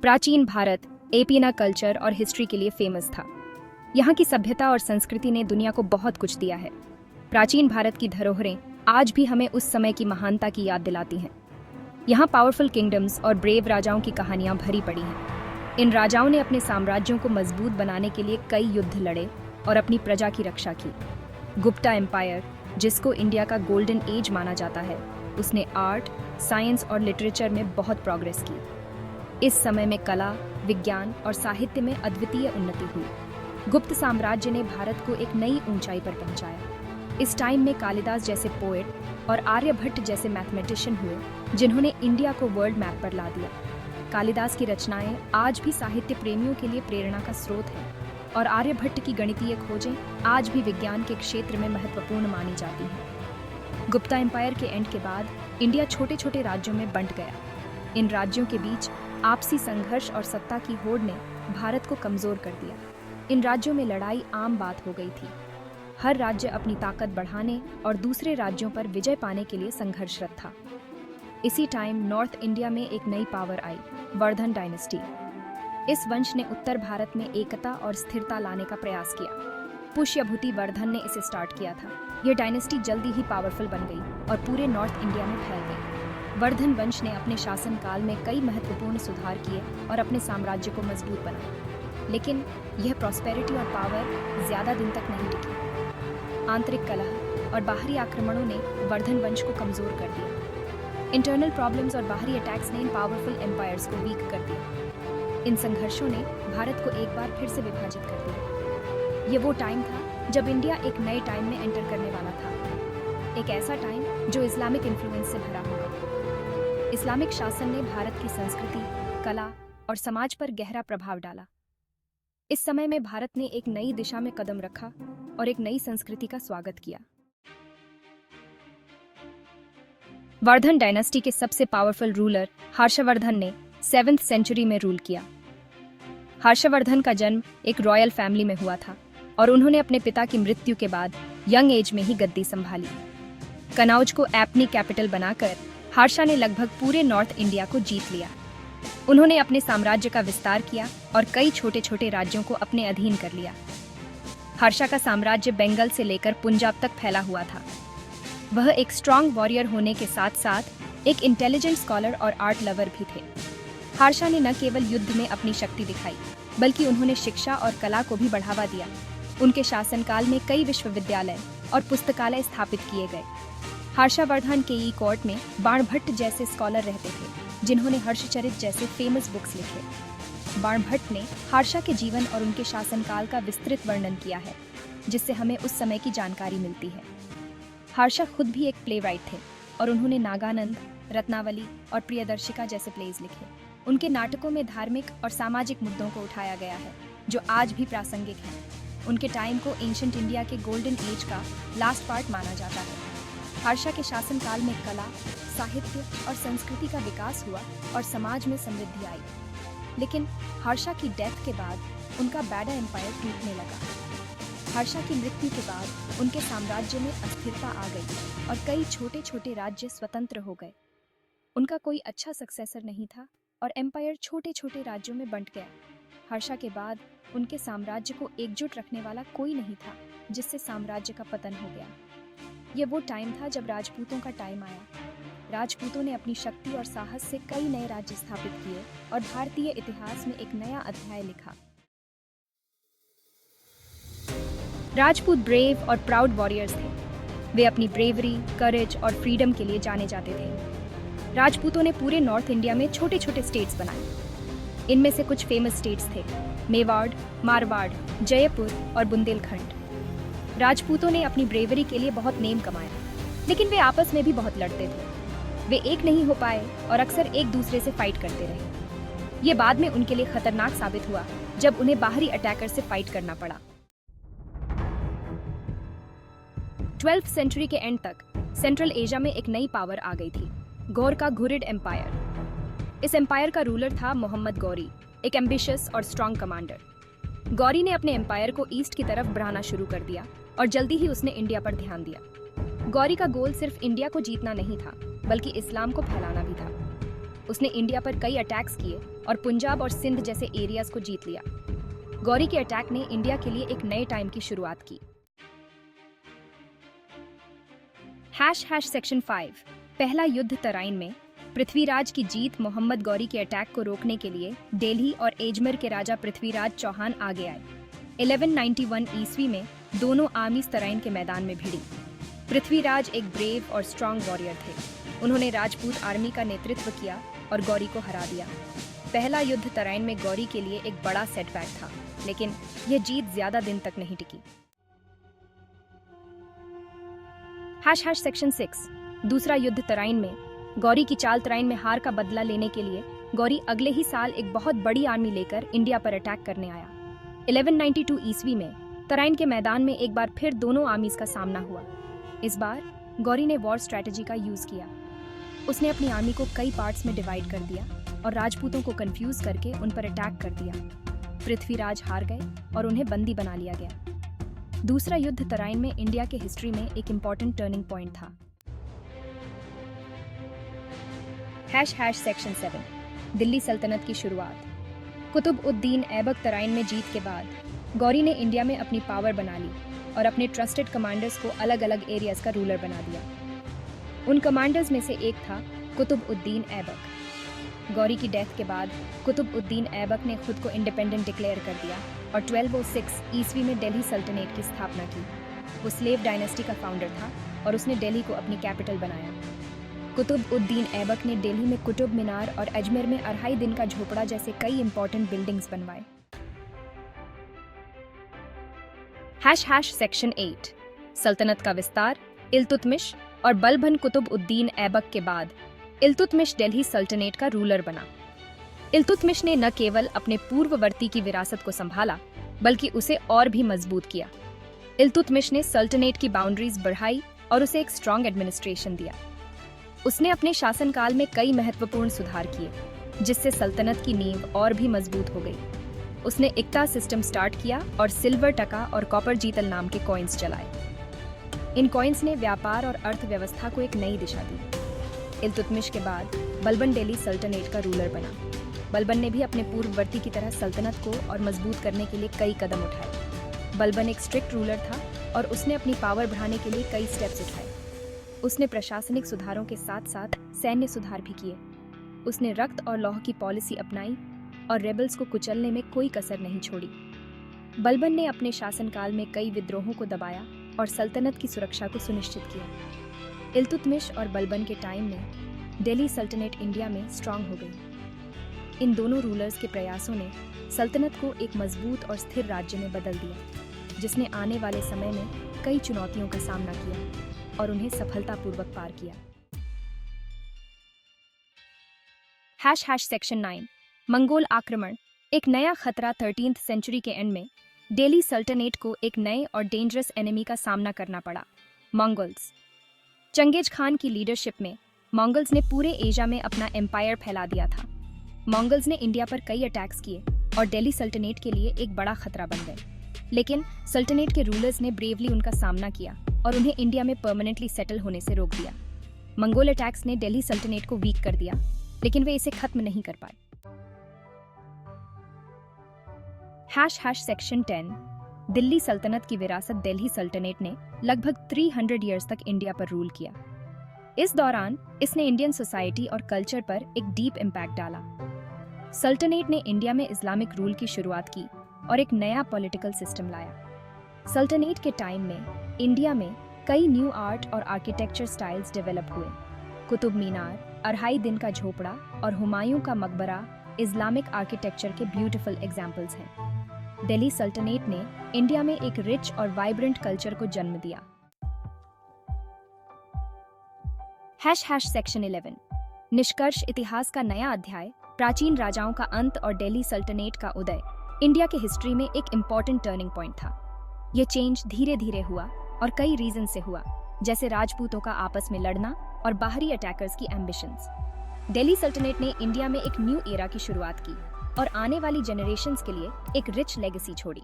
प्राचीन भारत एपीना कल्चर और हिस्ट्री के लिए फेमस था। यहाँ की सभ्यता और संस्कृति ने दुनिया को बहुत कुछ दिया है। प्राचीन भारत की धरोहरें आज भी हमें उस समय की महानता की याद दिलाती हैं। यहाँ पावरफुल किंगडम्स और ब्रेव राजाओं की कहानियाँ भरी पड़ी हैं। इन राजाओं ने अपने साम्राज्यों को मजबूत बनाने के लिए कई युद्ध लड़े और अपनी प्रजा की रक्षा की। गुप्ता एम्पायर, जिसको इंडिया का गोल्डन एज माना जाता है, उसने आर्ट, साइंस और लिटरेचर में बहुत प्रोग्रेस की। इस समय में कला, विज्ञान और साहित्य में अद्वितीय उन्नति हुई। गुप्त साम्राज्य ने भारत को एक नई ऊंचाई पर पहुंचाया। इस टाइम में कालिदास जैसे पोएट और आर्यभट्ट जैसे मैथमेटिशियन हुए, जिन्होंने इंडिया को वर्ल्ड मैप पर ला दिया। कालिदास की रचनाएं आज भी साहित्य प्रेमियों के लिए प्रेरणा का स्रोत हैं, और आर्यभट्ट की गणितीय खोजें आज भी विज्ञान के क्षेत्र में महत्वपूर्ण मानी जाती हैं। गुप्ता एम्पायर के एंड के बाद इंडिया छोटे छोटे राज्यों में बंट गया। इन राज्यों के बीच आपसी संघर्ष और सत्ता की होड़ ने भारत को कमजोर कर दिया। इन राज्यों में लड़ाई आम बात हो गई थी। हर राज्य अपनी ताकत बढ़ाने और दूसरे राज्यों पर विजय पाने के लिए संघर्षरत था। इसी टाइम नॉर्थ इंडिया में एक नई पावर आई, वर्धन डायनेस्टी। इस वंश ने उत्तर भारत में एकता और स्थिरता लाने का प्रयास किया। पुष्यभूति वर्धन ने इसे स्टार्ट किया था। यह डायनेस्टी जल्दी ही पावरफुल बन गई और पूरे नॉर्थ इंडिया में फैल गई। वर्धन वंश ने अपने शासनकाल में कई महत्वपूर्ण सुधार किए और अपने साम्राज्य को मजबूत बनाया। लेकिन यह प्रॉस्पेरिटी और पावर ज्यादा दिन तक नहीं टिकी। आंतरिक कलह और बाहरी आक्रमणों ने वर्धन वंश को कमजोर कर दिया। इंटरनल प्रॉब्लम्स और बाहरी अटैक्स ने इन पावरफुल एम्पायर्स को वीक कर दिया। इन संघर्षों ने भारत को एक बार फिर से विभाजित कर दिया। ये वो टाइम था जब इंडिया एक नए टाइम में एंटर करने वाला था। एक ऐसा टाइम जो इस्लामिक इन्फ्लुएंस से भरा होगा। इस्लामिक शासन ने भारत की संस्कृति, कला और समाज पर गहरा प्रभाव डाला। इस समय में भारत ने एक नई दिशा में कदम रखा और एक नई संस्कृति का स्वागत किया। वर्धन डायनेस्टी के सबसे पावरफुल रूलर हर्षवर्धन ने 7th सेंचुरी में रूल किया। हर्षवर्धन का जन्म एक रॉयल फैमिली में हुआ था और उन्होंने अपने पिता की मृत्यु के बाद यंग एज में ही गद्दी संभाली। कनौज को अपनी कैपिटल बनाकर हर्षा ने लगभग पूरे नॉर्थ इंडिया को जीत लिया। उन्होंने अपने साम्राज्य का विस्तार किया और कई छोटे छोटे राज्यों को अपने अधीन कर लिया। हर्षा का साम्राज्य बंगाल से लेकर पंजाब तक फैला हुआ था। वह एक स्ट्रॉन्ग वॉरियर होने के साथ साथ एक इंटेलिजेंट स्कॉलर और आर्ट लवर भी थे। हर्षा ने न केवल युद्ध में अपनी शक्ति दिखाई, बल्कि उन्होंने शिक्षा और कला को भी बढ़ावा दिया। उनके शासनकाल में कई विश्वविद्यालय और पुस्तकालय स्थापित किए गए। हर्षवर्धन के कोर्ट में बाणभट्ट जैसे स्कॉलर रहते थे, जिन्होंने हर्षचरित जैसे फेमस बुक्स लिखे। बाणभट्ट ने हर्षा के जीवन और उनके शासनकाल का विस्तृत वर्णन किया है, जिससे हमें उस समय की जानकारी मिलती है। हर्षा खुद भी एक प्लेराइट थे और उन्होंने नागानंद, रत्नावली और प्रियदर्शिका जैसे प्लेज लिखे। उनके नाटकों में धार्मिक और सामाजिक मुद्दों को उठाया गया है, जो आज भी प्रासंगिक हैं। उनके टाइम को एंशिएंट इंडिया के गोल्डन एज का लास्ट पार्ट माना जाता है। हर्षा के शासनकाल में कला, साहित्य और संस्कृति का विकास हुआ और समाज में समृद्धि आई। लेकिन हर्षा की डेथ के बाद उनका बैडा एम्पायर टूटने लगा। हर्षा की मृत्यु के बाद उनके साम्राज्य में अस्थिरता आ गई और कई छोटे छोटे राज्य स्वतंत्र हो गए। उनका कोई अच्छा सक्सेसर नहीं था और एम्पायर छोटे छोटे राज्यों में बंट गया। हर्षा के बाद उनके साम्राज्य को एकजुट रखने वाला कोई नहीं था, जिससे साम्राज्य का पतन हो गया। ये वो टाइम था जब राजपूतों का टाइम आया। राजपूतों ने अपनी शक्ति और साहस से कई नए राज्य स्थापित किए और भारतीय इतिहास में एक नया अध्याय लिखा। राजपूत ब्रेव और प्राउड वॉरियर्स थे। वे अपनी ब्रेवरी, करेज और फ्रीडम के लिए जाने जाते थे। राजपूतों ने पूरे नॉर्थ इंडिया में छोटे छोटे स्टेट्स बनाए। इनमें से कुछ फेमस स्टेट्स थे: मेवाड़, मारवाड़, जयपुर और बुंदेलखंड। राजपूतों ने अपनी ब्रेवरी के लिए बहुत नेम कमाया, लेकिन वे आपस में भी बहुत लड़ते थे। वे एक नहीं हो पाए और अक्सर एक दूसरे से फाइट करते रहे। ये बाद में उनके लिए खतरनाक साबित हुआ जब उन्हें बाहरी अटैकर से फाइट करना पड़ा। 12th सेंचुरी के एंड तक सेंट्रल एशिया में एक नई पावर आ गई थी, गौर का घुरिड एम्पायर। इस एम्पायर का रूलर था मोहम्मद गौरी, एक एम्बिशियस और स्ट्रॉन्ग कमांडर। गौरी ने अपने एम्पायर को ईस्ट की तरफ बढ़ाना शुरू कर दिया और जल्दी ही उसने इंडिया पर ध्यान दिया। गौरी का गोल सिर्फ इंडिया को जीतना नहीं था, बल्कि इस्लाम को फैलाना भी था। उसने इंडिया पर कई अटैक्स किए और पंजाब और सिंध जैसे एरियाज को जीत लिया। गौरी के अटैक ने इंडिया के लिए एक नए टाइम की शुरुआत की। सेक्शन 5 पहला युद्ध तराइन में पृथ्वीराज की जीत। मोहम्मद गौरी के अटैक को रोकने के लिए दिल्ली और एजमेर के राजा पृथ्वीराज चौहान आगे आए। 1191 ईस्वी में दोनों आर्मीज तराइन के मैदान में भिड़ी। पृथ्वीराज एक ब्रेव और स्ट्रॉन्ग वॉरियर थे। उन्होंने राजपूत आर्मी का नेतृत्व किया और गौरी को हरा दिया। पहला युद्ध तराइन में गौरी के लिए एक बड़ा सेटबैक था, लेकिन यह जीत ज्यादा दिन तक नहीं टिकी। सेक्शन 6 दूसरा युद्ध तराइन में गौरी की चाल। तराइन में हार का बदला लेने के लिए गौरी अगले ही साल एक बहुत बड़ी आर्मी लेकर इंडिया पर अटैक करने आया। 1192 ईस्वी में तराइन के मैदान में एक बार फिर दोनों आर्मीज का सामना हुआ। इस बार गौरी ने वॉर स्ट्रेटजी का यूज किया। उसने अपनी आर्मी को कई पार्ट्स में डिवाइड कर दिया और राजपूतों को कंफ्यूज करके उन पर अटैक कर दिया। पृथ्वीराज हार गए और उन्हें बंदी बना लिया गया। दूसरा युद्ध तराइन में इंडिया के हिस्ट्री में एक इम्पॉर्टेंट टर्निंग पॉइंट था। सेक्शन 7 दिल्ली सल्तनत की शुरुआत। कुतुब उद्दीन ऐबक तराइन में जीत के बाद गौरी ने इंडिया में अपनी पावर बना ली और अपने ट्रस्टेड कमांडर्स को अलग अलग एरियाज का रूलर बना दिया। उन कमांडर्स में से एक था कुतुब उद्दीन ऐबक। गौरी की डेथ के बाद कुतुब उद्दीन ऐबक ने खुद को इंडिपेंडेंट डिक्लेयर कर दिया और 1206 ईस्वी में दिल्ली सल्तनत की स्थापना की। वो स्लेव डायनेस्टी का फाउंडर था और उसने दिल्ली को अपनी कैपिटल बनाया। कुतुब उद्दीन ऐबक ने दिल्ली में कुतुब मीनार और अजमेर में अढ़ाई दिन का झोपड़ा जैसे कई इंपॉर्टेंट बिल्डिंग्स बनवाए। सेक्शन 8 सल्तनत का विस्तार। इल्तुतमिश और बलबन कुतुब उद्दीन ऐबक के बाद इल्तुतमिश दिल्ली सल्तनत का रूलर बना। इल्तुतमिश ने न केवल अपने पूर्ववर्ती की विरासत को संभाला, बल्कि उसे और भी मजबूत किया। इल्तुतमिश ने सल्तनत की बाउंड्रीज बढ़ाई और उसे एक स्ट्रॉन्ग एडमिनिस्ट्रेशन दिया। उसने अपने शासनकाल में कई महत्वपूर्ण सुधार किए, जिससे सल्तनत की नींव और भी मजबूत हो गई। उसने इक्ता सिस्टम स्टार्ट किया और सिल्वर टका और कॉपर जीतल नाम के कॉइन्स चलाए। इन कॉइन्स ने व्यापार और अर्थव्यवस्था को एक नई दिशा दी। इल्तुतमिश के बाद बलबन दिल्ली सल्तनत का रूलर बना। बलबन ने भी अपने पूर्ववर्ती की तरह सल्तनत को और मजबूत करने के लिए कई कदम उठाए। बलबन एक स्ट्रिक्ट रूलर था और उसने अपनी पावर बढ़ाने के लिए कई स्टेप्स उठाए। उसने प्रशासनिक सुधारों के साथ साथ सैन्य सुधार भी किए। उसने रक्त और लौह की पॉलिसी अपनाई और रेबल्स को कुचलने में कोई कसर नहीं छोड़ी। बलबन ने अपने शासनकाल में कई विद्रोहों को दबाया और सल्तनत की सुरक्षा को सुनिश्चित किया। इल्तुतमिश और बलबन के टाइम में दिल्ली सल्तनत इंडिया में स्ट्रांग हो गई। इन दोनों रूलर्स के प्रयासों ने सल्तनत को एक मजबूत और स्थिर राज्य में बदल दिया, जिसने आने वाले समय में कई चुनौतियों का सामना किया और उन्हें सफलतापूर्वक पार किया। सेक्शन 9 मंगोल आक्रमण। एक नया खतरा। 13th सेंचुरी के एंड में दिल्ली सल्तनत को एक नए और डेंजरस एनिमी का सामना करना पड़ा, मंगोल्स। चंगेज खान की लीडरशिप में मंगोल्स ने पूरे एशिया में अपना एम्पायर फैला दिया था। मंगोल्स ने इंडिया पर कई अटैक्स किए और दिल्ली सल्तनत के लिए एक बड़ा खतरा बन गए। लेकिन सल्तनत के रूलर्स ने ब्रेवली उनका सामना किया और उन्हें इंडिया में परमानेंटली सेटल होने से रोक दिया। मंगोल अटैक्स ने दिल्ली सल्तनत को वीक कर दिया, लेकिन वे इसे खत्म नहीं कर पाए। सेक्शन 10 दिल्ली सल्तनत की विरासत। दिल्ली सल्तनत ने लगभग 300 ईयर्स तक इंडिया पर रूल किया। इस दौरान इसने इंडियन सोसाइटी और कल्चर पर एक डीप इम्पैक्ट डाला। सल्तनत ने इंडिया में इस्लामिक रूल की शुरुआत की और एक नया पॉलिटिकल सिस्टम लाया। सल्तनत के टाइम में इंडिया में कई न्यू आर्ट और आर्किटेक्चर स्टाइल्स डेवलप हुए। कुतुब मीनार, अढ़ाई दिन का झोपड़ा और हुमायूं का मकबरा इस्लामिक आर्किटेक्चर के ब्यूटीफुल एग्जाम्पल्स हैं। दिल्ली सल्तनत ने इंडिया में एक रिच और वाइब्रेंट कल्चर को जन्म दिया। सेक्शन 11 निष्कर्ष। इतिहास का नया अध्याय। प्राचीन राजाओं का अंत और दिल्ली सल्तनत का उदय इंडिया के हिस्ट्री में एक इम्पॉर्टेंट टर्निंग पॉइंट था। ये चेंज धीरे धीरे हुआ और कई रीजन से हुआ, जैसे राजपूतों का आपस में लड़ना और बाहरी अटैकर्स की एम्बिशंस। दिल्ली सल्तनत ने इंडिया में एक न्यू एरा की शुरुआत की और आने वाली जनरेशंस के लिए एक रिच लेगेसी छोड़ी।